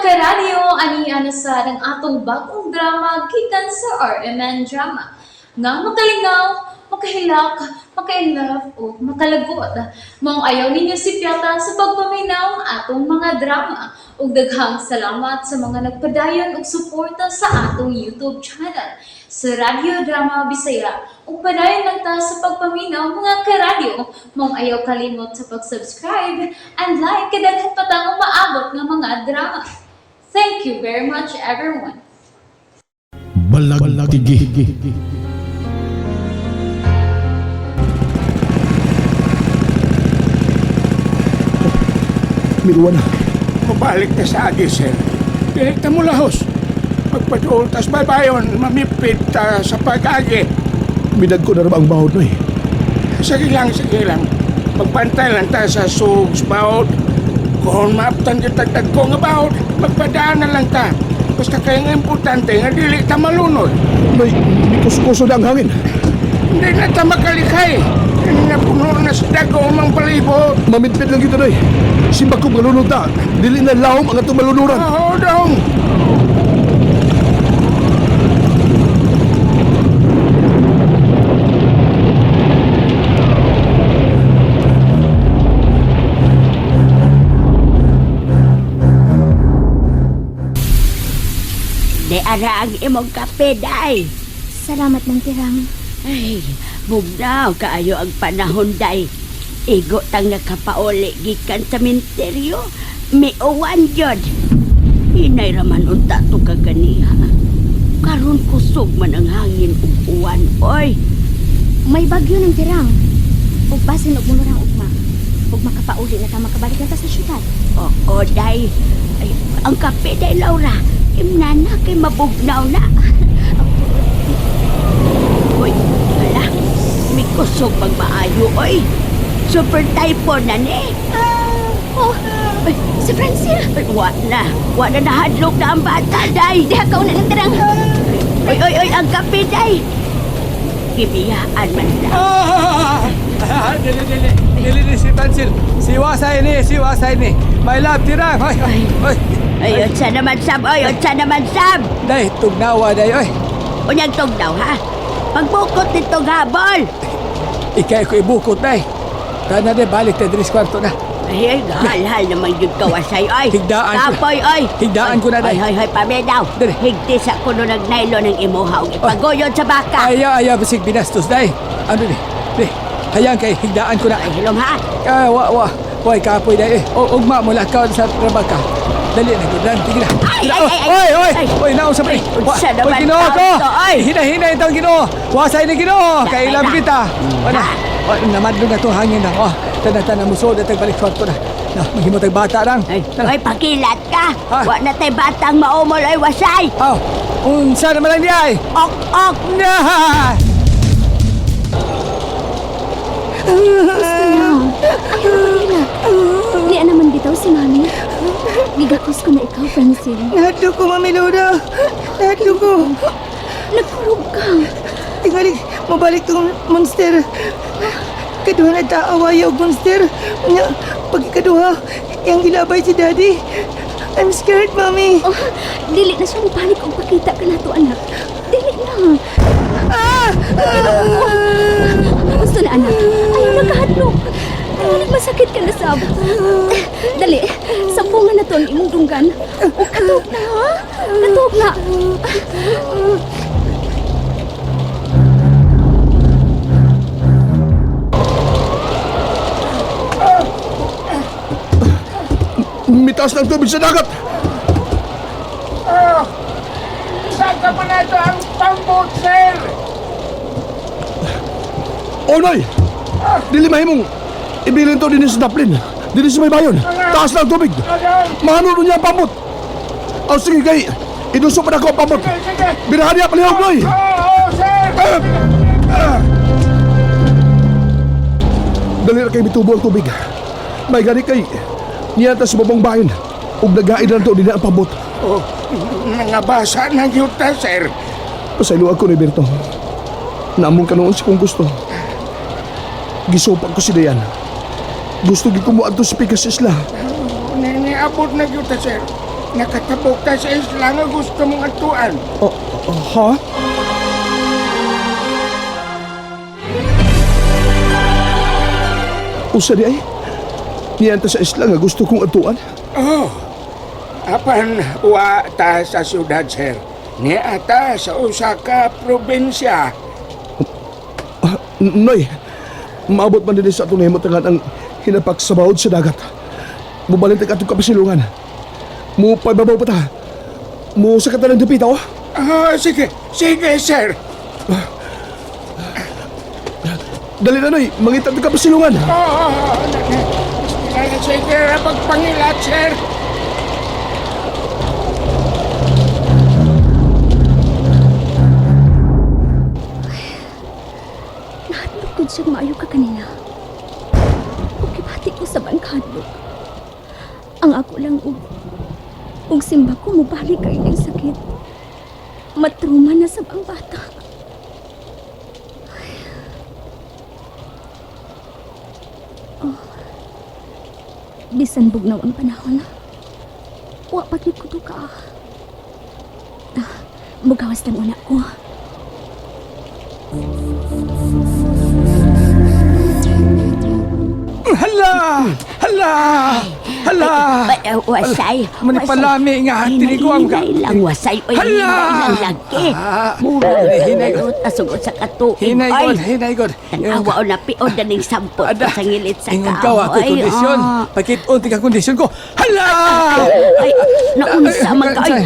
karadyo, ani sa ng atong bagong drama gikan sa RMN Drama. Nga makalingaw, makahilak, maka-inlove, o makalagot. Mong ayaw ninyo si Piata sa pagpaminaw ng atong mga drama. Ug daghang salamat sa mga nagpadayon ug suporta sa atong YouTube channel sa Radio Drama Bisaya. Ug padayon lang ta sa pagpaminaw mga karadyo. Mong ayaw kalimot sa pag-subscribe and like kadaghan pa tang maabot ng mga drama. Thank you very much everyone. Balagtigi. Miruan na. Mabalik na sa agi, sir. Pinik na mo lahos. Magpadool, tas babayon, mamipit sa pag-agi. Minag ko na rin ang bahod no eh. Sige lang. Magbantay lang ta sa sugs, bahod. Kung maaptan yung tagtag ko nga bahod, magpadaan na lang ta. Basta kayo nga importante nga dili ta malunod. May kuso na ang hangin. Hindi na ta makalikay. Hindi na puno na sa dago mang palibot. Mamitpit lang ito na eh. Simbag kong malunod na. Dili na lahom ang atong malunuran. Oo, dong. Di ara ang imong kape, day. Salamat ng tirang. Ay, bugnaw kaayo ang panahon, day. Igo tang nakapauli gikan sa minteryo. May uwan jod. Hinay raman unta to kaganiha. Karon kusog man ang hangin ug uwan, oy. May bagyo ng tirang. Ug basin og mulurang ugma. Ug makapauli na ta makabalik na ta sa syudad. Oo, day. Ay, ang kape, day, Laura. Imnana kay mabugnaw na. Uy, wala. May kusog magmaayo, oy. Super typhoon na ni. Ay, si Francine! Ay, wala na hadlok na ang bata, day. Diha ka una ng tirang. Oy, ang kape, day. Kibiyaan man lang. Dili si Francine. Siwasay ni. My love, tira. Oy. Ay, otsa naman, Sab. Oy, otsa naman, Sab. Day, tugnawa, day. Oy. Unyang tugnaw, ha? Pagbukot nitong habol. Ikay ko ibukot, day. Tana, day, balik tayo diri sa kwarto na. Ay, hal-hal naman yung kawasay, oy. Higdaan ko. Kapoy, oy. Higdaan ko na, day. Ay, pamedaw. Dali. Higdi sa kuno ng nylon ng imuhaw. Ipaguyod sa baka. Ayaw, bisig binastos, day. Ano, day. Hayang kay, higdaan ko na. Ay, hilom, ha? Hoy, kapoy, day. Ugma mo lakaw sa trabaka. Dali na, gudran. Tigil na. Oy, nausap ni. Unsa naman Ginoo ko. tao to, oy. Hina itong Ginoo. Wasay ni Ginoo. Kailam na. kita. Namadlo na to hangin na. Tana musod at balik kwarto na. Maghimo tag bata lang. Ay, pakilat ka. Ha? Wa na tay batang maumol, ay wasay. Unsa naman lang niya ay. Ok. Na! Di naman bitaw si Mami. Gigakos ko na ikaw, Francine. Nahadlo ko, Mami Loda. Nahadlo ko. Nagkurog ka. Tingali, mabalik tong monster. Kaduha na taawaya og monster. Pag ikaduha, yang gilabay si Daddy. I'm scared, Mami. Oh, dili na siya balik kung pakita ka na to, anak. Dili na. Gusto na, anak. Ayaw nagkahadlok. Masakit ka na, Sab. Dali, sampungan na to ang imong dunggan. O, katuog na, ha? Katuog na. Mitaas ng tubig sa dagat. Saan ka pa na ito ang pambot, sir? Onoy! Dili mahimong ibilin to din sa daplin. Dili sa may bayon. Taas ng tubig. Mahano niya ang pamot. Sige kay, inuso pa na ko ang pamot. Sige. Birahan niya palihog, Noy. Oo, sir. Dali na kay bitubo ang tubig. May gani kay, niya ta sa babang bayan. Ug nagaid na to din ang pamot. Nangabasa ng yuta, sir. Pasaylo ako ni Berto. Naamon ka noon si kung gusto. Gisopag ko si Dayan. Gusto gi kumuad to sa Pikas Isla. Niniabot na yuta, sir. Nakatabok ka sa isla nga gusto mong atuan. Ha? Usa di ay? Niyan ta sa isla nga gusto kong atuan. Oh, apan wa ta sa syudad, sir. Ni ata sa usa ka probinsya. Noy, maabot man din sa atong himutangan ang hinapak sa bawod sa dagat. Mubalintag atong kapasilungan. Mu paibabaw pa ta. Mu sa katalang dapita, oh. Sige, sir. Dali na, Noy. Mangita atong kapasilungan. Sige, pagpangilat, sir. Nahadlok ko siya maayo ka kanina. O kibati ko sa bangkadlok. Ang ako lang ug simba ko mubalik kay ng sakit. Matruma na sa bang bata. Oh. Bisan bugnaw ang panahon. Wa pati ko to ka. Mugawas lang una ko. Hala! Wasay. Manipalami nga hati ko ang Hinay lang wasay. Oy, Hala! hinay lang lagi. Mura Hinay ko. Asugot sa katuig. Hinay god. Tanawa o napiod na ning sampot Ada. sa ngilit sa Ingon ka ako kondisyon. Pagkit-on tika kondisyon ko. Hala! Ay, naunsa man ka. Ay,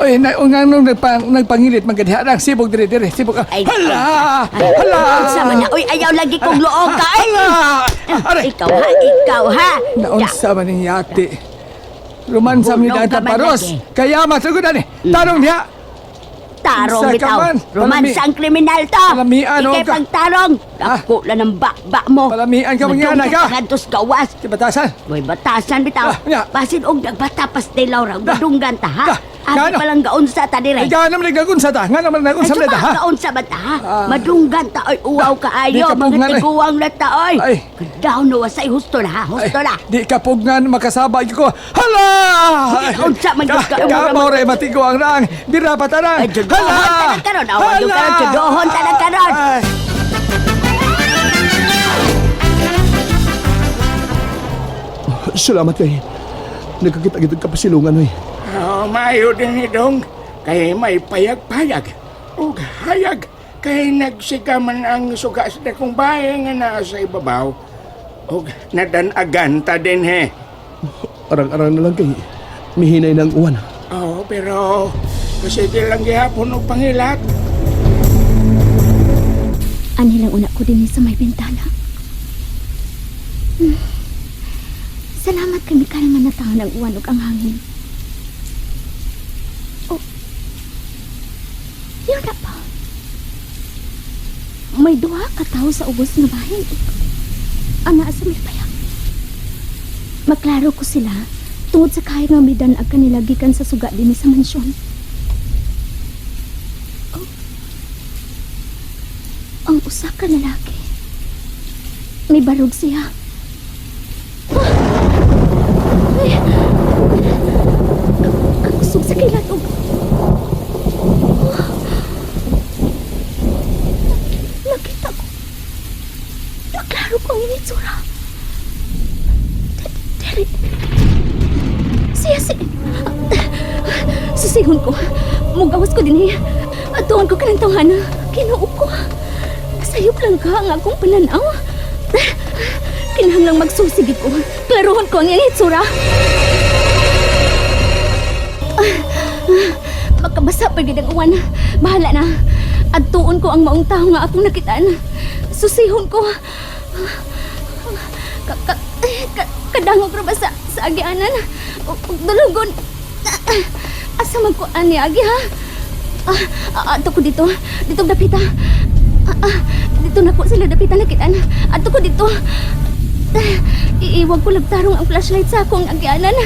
Oy, nga nung nagpangilit magkadiharang sibog dire-dire. Sibog ka. Ay, Hala! Hala! naunsa man na. Uy, ayaw lagi kong loob ka. Ay, Aray! ikaw ha. Naunsa man ni yati. Romansa mi Bulong data ka man paros. lagi. Kaya masugudan ni. Tarong diha. Tarong Sa bitaw. kaman. Romansa ang kriminal to. Palamian, Ikay o ka. pagtarong. Dako lang ng bakba mo. Palamian ka, mga anak, ha? Ngadtos gawas. Di batasan. Boy, batasan bitaw. Ya. Basin og nagbata pas day Laura. Gadunggan ta ha. Agi Gano? palang gaon sa ta dire. Ay, gana man nagagunsa ta. Nga naman nagunsa Ay, na ta, ha? gaon sa bata ha. Madunggan ta ay uwaw ka Di ayo. ka pugnan, Mga ay. tiguwang na ta ay. Ay. Kadaw no wasay husto na ha. Husto na. Di ka pugnan makasabay ko. Hala! Unsa man gud ka. Kamo rin matigo ang rang. Dira pa tarang. Ay, judohon ta ng karon. Awan yung karon. Judohon ta ng karon. Ay. Salamat kay. Nagkakita-kita ka pasilungan, Noy. Mayo din ni Dong. Kay may payag-payag. O hayag. Kay nagsigaman ang suga sa dakong bahay nga naa sa ibabaw. O nadanagan ta din he. Arang-arang na lang kay. Mihinay ng uwan. Pero sige lang gihapon o pangilat. Ani lang una ko din sa may bintana. Salamat kami karangan na tao ng uwan ug ang hangin. Oh. Yun na pa. May duha ka tao sa ubos nga bahin. Ana sa may payak. Maklaro ko sila tungod sa kaya nga midan ag kanila gikan sa suga din sa mansyon. Oh. Ang usa ka lalaki. May barog siya. Ay! Kakusog sa kilat o. Nakita ko. Naklaro ko ang initsura. Derek. Siya si... Susihon ko. Mugawas ko din eh. Atuan ko kanantawahan. Kinuup ko. Sayop lang ka ang akong pananaw. Kinahanglang magsusigit ko. Klaruhon ko ang iyang itsura. Makabasa pa gid ang uwan. Bahala na. Adtuon ko ang maong tao nga akong nakitaan. Susihon ko. Kadangog ra ba sa agianan? Dulugon. Asa man ko ani agi ha? Ato ko dito. Dito dapita. Dito na po sila dapitan nakitaan. Ato ko dito. Iiwag ko lagtarong ang flashlight sa akong agyanan.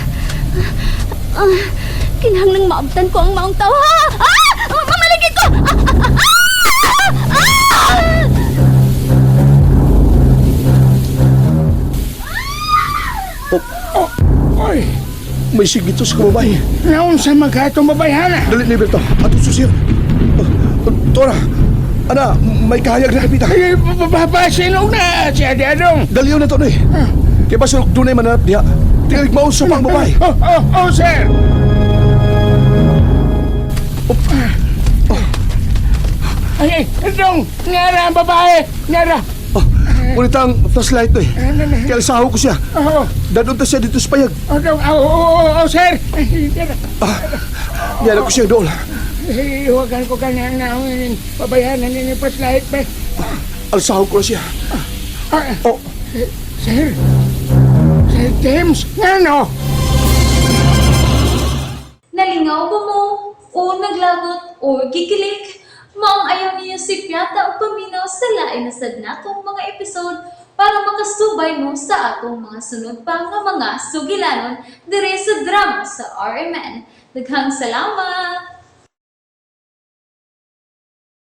Kinahanglang maabtan ko ang maong tao. Mamaligid ko! Oy! May sigito sa kababay. Naon sa maghatong babayhana. Dali ni Berto. Ato susiyo. Tora. Ana, may kahayag na kapita. Ay, papasinog na si Adi Adong. Daliw na to na eh. Kaya ba sulok dunay mananap diha? Tingalik mauso pang babae. Oh, sir. Ay, Adong, ngara ang babae. Ngara. Ngunit ang flashlight to eh. Kaya saho ko siya. Oh, Dadun ta siya dito sa payag. Adong, oh, sir. Ay, ngara. Yan ko siya doon. Iwagan ko kanya na pabayanan ni paslahit pa. Alsaho ko na siya. Oh, Sir James, ngano? Nalingaw ba mo? O naglagot? O gikilik? Maong ayaw niyo si Piata o paminaw sa lain na sad natong mga episode para makasubay mo sa atong mga sunod pa nga mga sugilanon dire sa drama sa RMN. Daghang salamat!